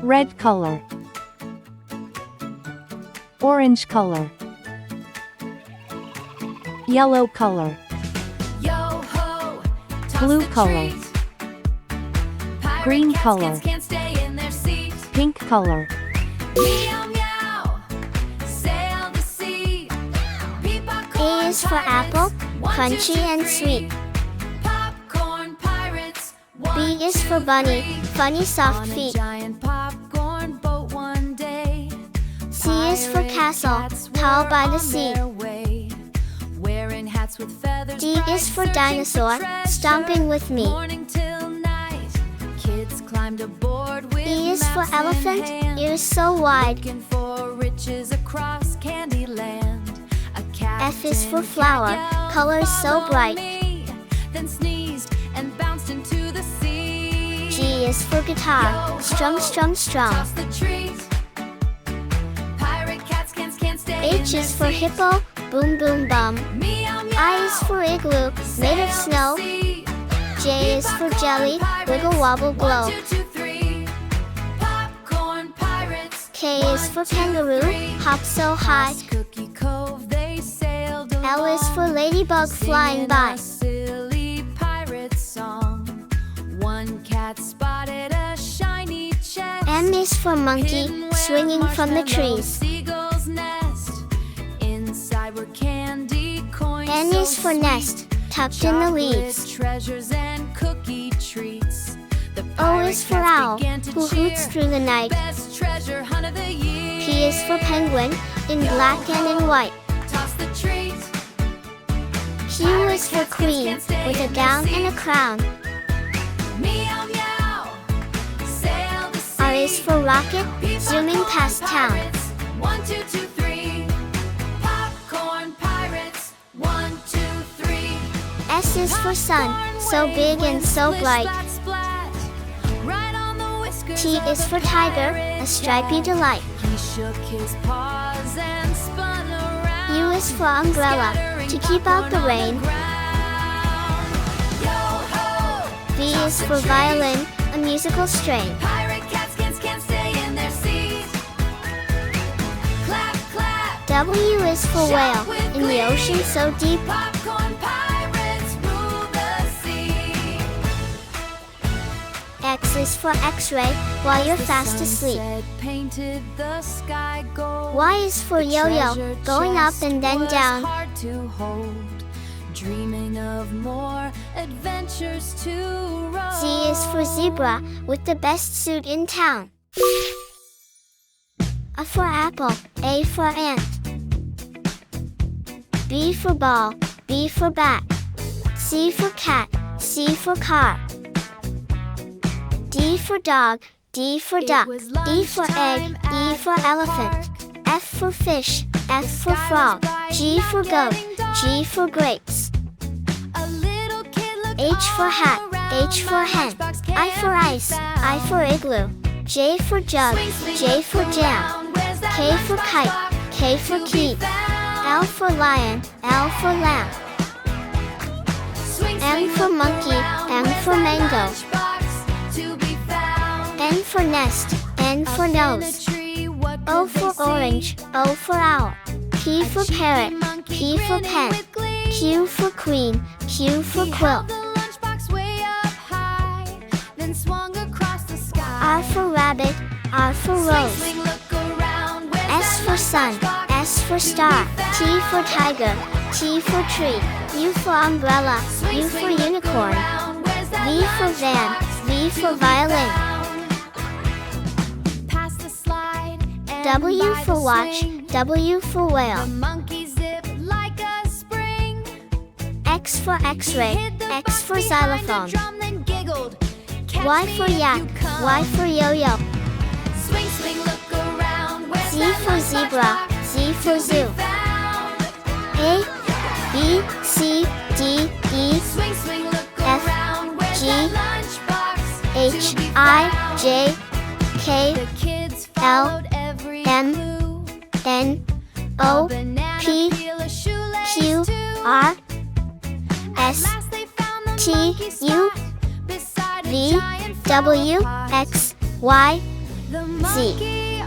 red color, orange color, yellow color, Yo-ho, blue color, green color, can't stay in their seats. pink color, Meow meow, sail the sea. A is for apple, crunchy and sweet. Popcorn pirates. B is for bunny, funny soft On a feet. giant popcorn boat one day. C is for Pirate castle, cats tall were by the on sea. their way, wearing hats with feathers. D bright, is for searching dinosaur, treasure. stomping with me. Morning till night, kids climbed aboard with E is for maps in elephant, hand, ears so wide. looking for riches across Candyland. A F is for captain flower, cat yelled, colors so "Follow bright." me," then sneezed and bounced into the sea. G is for guitar, Yo-ho, strum, strum, strum. toss the treat. Pirate cats can't stay H in is their for seats. hippo, boom, boom, bum. Meow, meow, I is for igloo, made of sail the snow. sea. J is for jelly, wiggle, wobble, glow. 1, 2, 2, 3. Popcorn pirates. K is for kangaroo, hop so high. Past Cookie Cove they sailed L is along, for ladybug flying singing by. a silly pirate song. One cat spotted a shiny chest. M is for monkey, hidden where swinging from the marshmallow trees. seagulls nest. Inside were candy coins. N so is for sweet. nest, tucked in the Chocolate leaves. treasures and cookie treats. The O pirate is for cats owl, began to who cheer. hoots through the night. Best treasure hunt of the year. P is for penguin, in black and in white. Toss the treat. Q is for queen, with a gown and a crown. Meow meow. Sail the sea. R is for rocket, zooming past town. 1, 2, 2, 3. Popcorn pirates. 1, 2, 3. S is for sun, so big and so bright. T is for tiger, a stripy delight. He shook his paws and spun around. U is for umbrella, to keep out the rain. V is for violin, a musical strain. Pirate cats can't stay in their seats. Clap, clap. W is for whale, in the ocean so deep. Popcorn pirates rule the sea. X is for X-ray, while you're fast asleep. Sunset painted the sky gold. Y is for yo-yo, Treasure going up chest and then was down. hard to hold. Dreaming of more adventures to roam. Z is for zebra, with the best suit in town. A for apple, A for ant. B for ball, B for bat. C for cat, C for car. D for dog, D for It duck. was E for egg, lunchtime E at for the elephant. park. F for fish, F The for sky frog. was bright, G now for goat, getting dark. G for grapes. A little kid looked H for hat, all around. H for My hen. lunchbox I for can't be ice, found. I for igloo. J for jug, Swing, swing, J look for jam. around. Where's that K for lunchbox kite, box K for to be key. found? L for lion, L for lamb. Swing, M swing, for look monkey, around. M Where's for that mango. lunchbox to be found? N for nest, N for Up in the nose. tree, what O could they for see? orange, O for owl. P for cheeky parrot, monkey P for grinning pen. with glee. Q for queen, Q for He quilt. held the lunchbox way up high, then swung across the sky. R for rabbit, R for Swing, rose. swing, look around. Where's S that for sun, lunchbox S for to star. be T for tiger, T for tree. U for umbrella, Swing, U for swing, look unicorn. around. Where's that V for van, lunchbox V to for be violin. found? Past the slide and W by for the watch, swing. W for The whale. monkey zipped like a spring. X for He X-ray, hid the X box for behind xylophone. a drum, then giggled. Catch Y me for if yak, you come. Y for yo-yo. Swing, swing, look around. Where's Z that for lunchbox zebra, box Z for to be zoo. found? A, B, C, D, E, Swing, swing, look F, around. Where's G, that lunchbox H, to be I, found? J, K, The kids L, followed every M, clue. N, A O, banana P, peel, a shoelace Q, too. R, At S, last they found the T, monkey U, spot beside a V, giant W, flower pot. X, Y, The monkey